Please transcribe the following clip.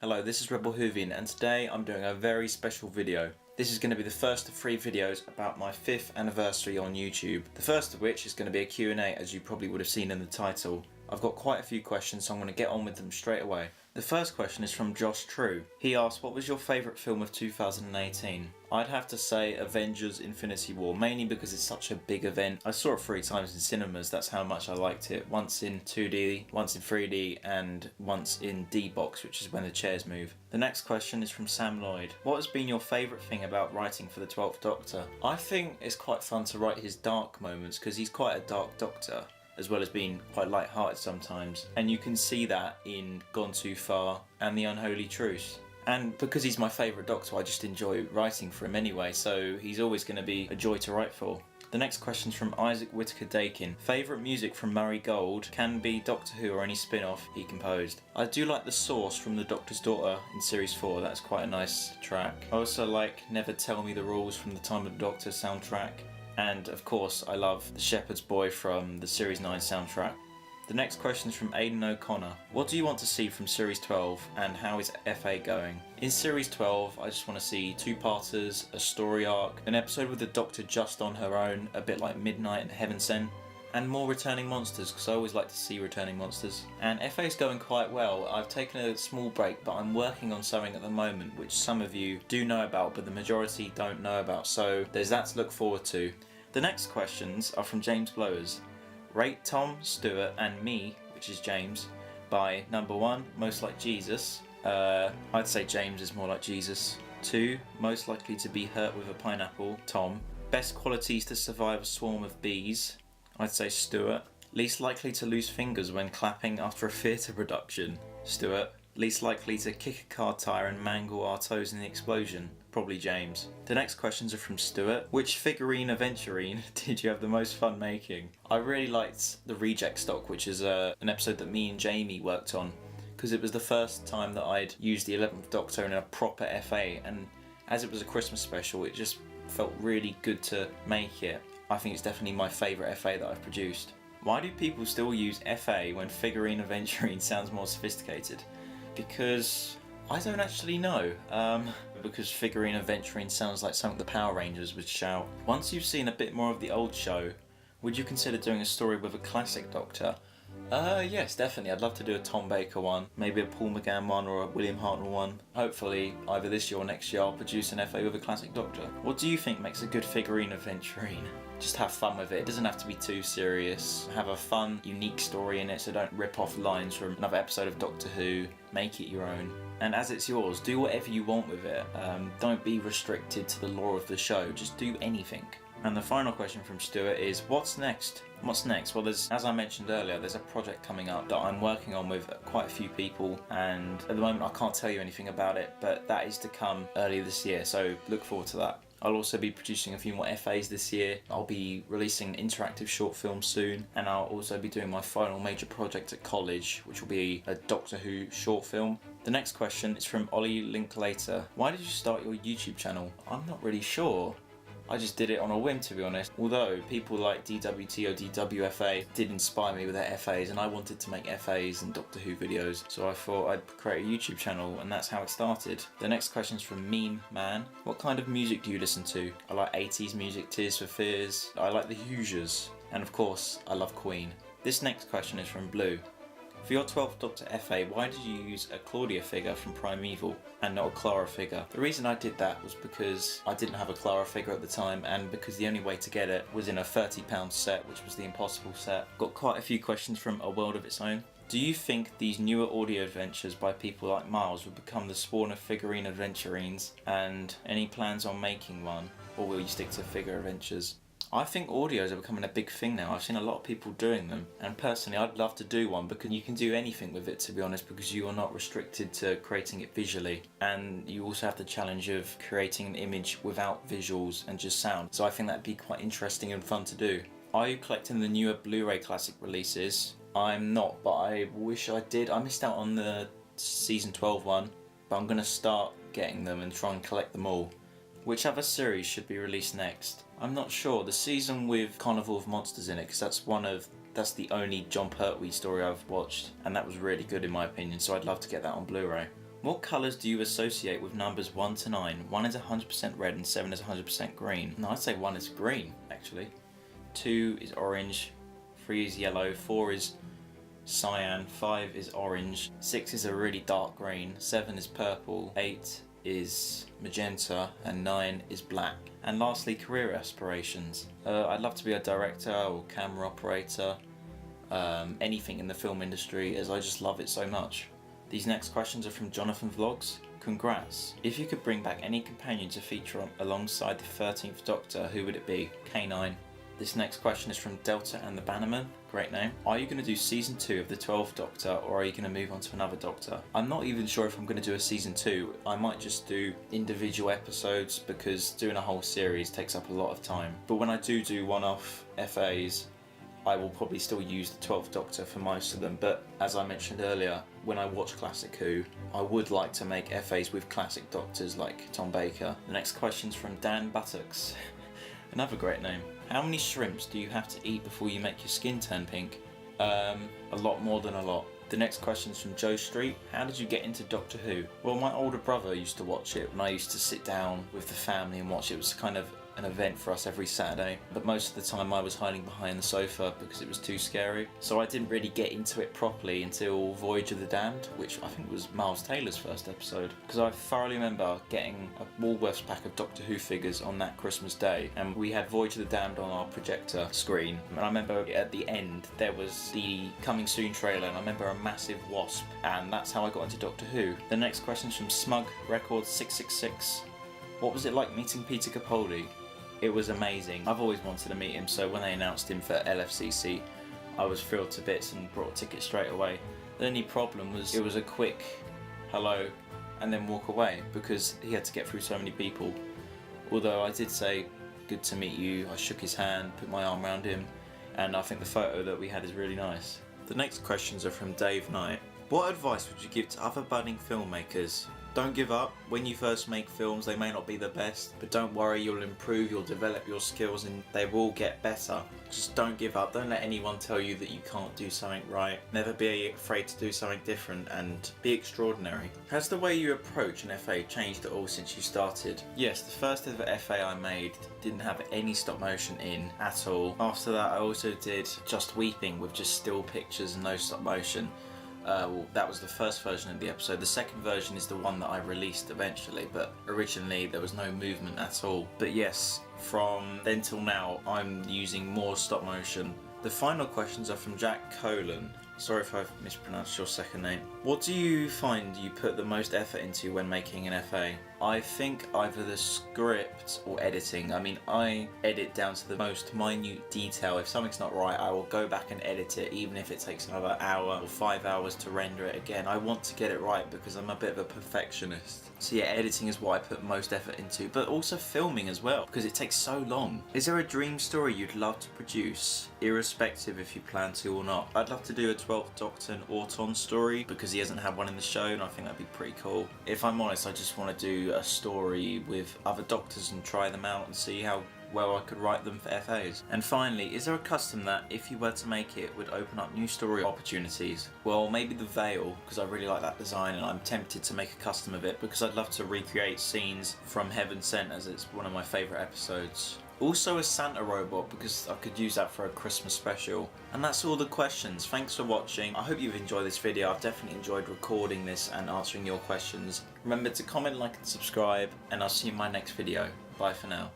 Hello, this is Rebel Whovian and today I'm doing a very special video. This is going to be the first of 3 videos about my 5th anniversary on YouTube. The first of which is going to be a Q&A, as you probably would have seen in the title. I've got quite a few questions, so I'm going to get on with them straight away. The first question is from Josh True. He asked, what was your favourite film of 2018? I'd have to say Avengers Infinity War, mainly because it's such a big event. I saw it 3 times in cinemas, that's how much I liked it. Once in 2D, once in 3D, and once in D-Box, which is when the chairs move. The next question is from Sam Lloyd. What has been your favourite thing about writing for the 12th Doctor? I think it's quite fun to write his dark moments, because he's quite a dark Doctor, as well as being quite light-hearted sometimes. And you can see that in Gone Too Far and The Unholy Truce. And because he's my favourite Doctor, I just enjoy writing for him anyway, so he's always going to be a joy to write for. The next question's from Isaac Whitaker-Dakin. Favourite music from Murray Gold? Can be Doctor Who or any spin-off he composed. I do like The Source from The Doctor's Daughter in Series 4, that's quite a nice track. I also like Never Tell Me the Rules from the Time of the Doctor soundtrack. And of course I love The Shepherd's Boy from the Series 9 soundtrack. The next question is from Aidan O'Connor. What do you want to see from Series 12 and how is FA going? In Series 12 I just want to see 2-parters, a story arc, an episode with the Doctor just on her own, a bit like Midnight and Heaven Sent, and more returning monsters because I always like to see returning monsters. And FA is going quite well. I've taken a small break but I'm working on something at the moment which some of you do know about but the majority don't know about, so there's that to look forward to. The next questions are from James Blowers. Rate Tom, Stewart and me, which is James, by number 1, most like Jesus. I'd say James is more like Jesus. 2, most likely to be hurt with a pineapple, Tom. Best qualities to survive a swarm of bees, I'd say Stewart. Least likely to lose fingers when clapping after a theatre production, Stewart. Least likely to kick a car tyre and mangle our toes in the explosion, probably James. The next questions are from Stewart. Which figurine aventurine did you have the most fun making? I really liked the Reject Stock, which is an episode that me and Jamie worked on, because it was the first time that I'd used the 11th Doctor in a proper FA, and as it was a Christmas special it just felt really good to make it. I think it's definitely my favourite FA that I've produced. Why do people still use FA when figurine aventurine sounds more sophisticated? Because I don't actually know. Because figurine aventurine sounds like something the Power Rangers would shout. Once you've seen a bit more of the old show, would you consider doing a story with a classic Doctor? Yes, definitely. I'd love to do a Tom Baker one, maybe a Paul McGann one or a William Hartnell one. Hopefully, either this year or next year, I'll produce an FA with a classic Doctor. What do you think makes a good figurine aventurine? Just have fun with it. It doesn't have to be too serious. Have a fun, unique story in it, so don't rip off lines from another episode of Doctor Who. Make it your own. And as it's yours, do whatever you want with it. Don't be restricted to the lore of the show. Just do anything. And the final question from Stewart is, what's next? What's next? Well, as I mentioned earlier, there's a project coming up that I'm working on with quite a few people, and at the moment I can't tell you anything about it, but that is to come early this year, so look forward to that. I'll also be producing a few more FAs this year. I'll be releasing an interactive short film soon, and I'll also be doing my final major project at college, which will be a Doctor Who short film. The next question is from Ollie Linklater. Why did you start your YouTube channel? I'm not really sure. I just did it on a whim, to be honest. Although people like DWT or DWFA did inspire me with their FAs, and I wanted to make FAs and Doctor Who videos, so I thought I'd create a YouTube channel, and that's how it started. The next question is from Meme Man. What kind of music do you listen to? I like 80s music, Tears for Fears. I like the Hoosiers, and of course, I love Queen. This next question is from Blue. For your 12th Doctor FA, why did you use a Claudia figure from Primeval and not a Clara figure? The reason I did that was because I didn't have a Clara figure at the time, and because the only way to get it was in a £30 set, which was the Impossible set. Got quite a few questions from A World of Its Own. Do you think these newer audio adventures by people like Miles will become the spawn of figurine adventurines, and any plans on making one, or will you stick to figure adventures? I think audios are becoming a big thing now. I've seen a lot of people doing them, and personally I'd love to do one because you can do anything with it, to be honest, because you are not restricted to creating it visually, and you also have the challenge of creating an image without visuals and just sound, so I think that'd be quite interesting and fun to do. Are you collecting the newer Blu-ray classic releases? I'm not, but I wish I did. I missed out on the season 12 one, but I'm going to start getting them and try and collect them all. Which other series should be released next? I'm not sure. The season with Carnival of Monsters in it, because that's the only John Pertwee story I've watched, and that was really good in my opinion, so I'd love to get that on Blu-ray. What colours do you associate with numbers 1 to 9? 1 is 100% red and 7 is 100% green. No, I'd say 1 is green, actually. 2 is orange, 3 is yellow, 4 is cyan, 5 is orange, 6 is a really dark green, 7 is purple, 8 is magenta, and 9 is black. And lastly, career aspirations. I'd love to be a director or camera operator, anything in the film industry, as I just love it so much. These next questions are from Jonathan Vlogs. Congrats. If you could bring back any companion to feature alongside the 13th Doctor, who would it be? K9. This next question is from Delta and the Bannerman. Great name. Are you going to do season 2 of the 12th Doctor, or are you going to move on to another Doctor? I'm not even sure if I'm going to do a season 2. I might just do individual episodes, because doing a whole series takes up a lot of time. But when I do one-off FAs, I will probably still use the 12th Doctor for most of them. But as I mentioned earlier, when I watch Classic Who, I would like to make FAs with classic Doctors like Tom Baker. The next question's from Dan Buttocks. Another great name. How many shrimps do you have to eat before you make your skin turn pink? A lot more than a lot. The next question's from Joe Street. How did you get into Doctor Who? Well, my older brother used to watch it, and I used to sit down with the family and watch it. It was kind of an event for us every Saturday, but most of the time I was hiding behind the sofa because it was too scary. So I didn't really get into it properly until Voyage of the Damned, which I think was Miles Taylor's first episode, because I thoroughly remember getting a Woolworths pack of Doctor Who figures on that Christmas day, and we had Voyage of the Damned on our projector screen, and I remember at the end there was the Coming Soon trailer, and I remember a massive wasp, and that's how I got into Doctor Who. The next question's from Smug Records 666. What was it like meeting Peter Capaldi? It was amazing. I've always wanted to meet him, so when they announced him for LFCC, I was thrilled to bits and brought a ticket straight away. The only problem was it was a quick hello and then walk away, because he had to get through so many people. Although I did say, good to meet you, I shook his hand, put my arm around him, and I think the photo that we had is really nice. The next questions are from Dave Knight. What advice would you give to other budding filmmakers? Don't give up. When you first make films, they may not be the best, but don't worry, you'll improve, you'll develop your skills, and they will get better. Just don't give up. Don't let anyone tell you that you can't do something right. Never be afraid to do something different, and be extraordinary. Has the way you approach an FA changed at all since you started? Yes, the first ever FA I made didn't have any stop motion in at all. After that, I also did Just Weeping with just still pictures and no stop motion. Well, that was the first version of the episode. The second version is the one that I released eventually, but originally there was no movement at all. But yes, from then till now, I'm using more stop motion. The final questions are from Jack Colon. Sorry if I've mispronounced your second name. What do you find you put the most effort into when making an FA? I think either the script or editing. I mean, I edit down to the most minute detail. If something's not right, I will go back and edit it, even if it takes another hour or 5 hours to render it again. I want to get it right because I'm a bit of a perfectionist. So yeah, editing is what I put most effort into, but also filming as well, because it takes so long. Is there a dream story you'd love to produce, irrespective if you plan to or not? I'd love to do a 12th Doctor and Auton story, because he hasn't had one in the show, and I think that'd be pretty cool. If I'm honest, I just want to do a story with other Doctors and try them out and see how well I could write them for FAs. And finally, is there a custom that, if you were to make it, would open up new story opportunities? Well, maybe the Veil, because I really like that design and I'm tempted to make a custom of it, because I'd love to recreate scenes from Heaven Sent, as it's one of my favourite episodes. Also a Santa robot, because I could use that for a Christmas special. And that's all the questions. Thanks for watching. I hope you've enjoyed this video. I've definitely enjoyed recording this and answering your questions. Remember to comment, like and subscribe, and I'll see you in my next video. Bye for now.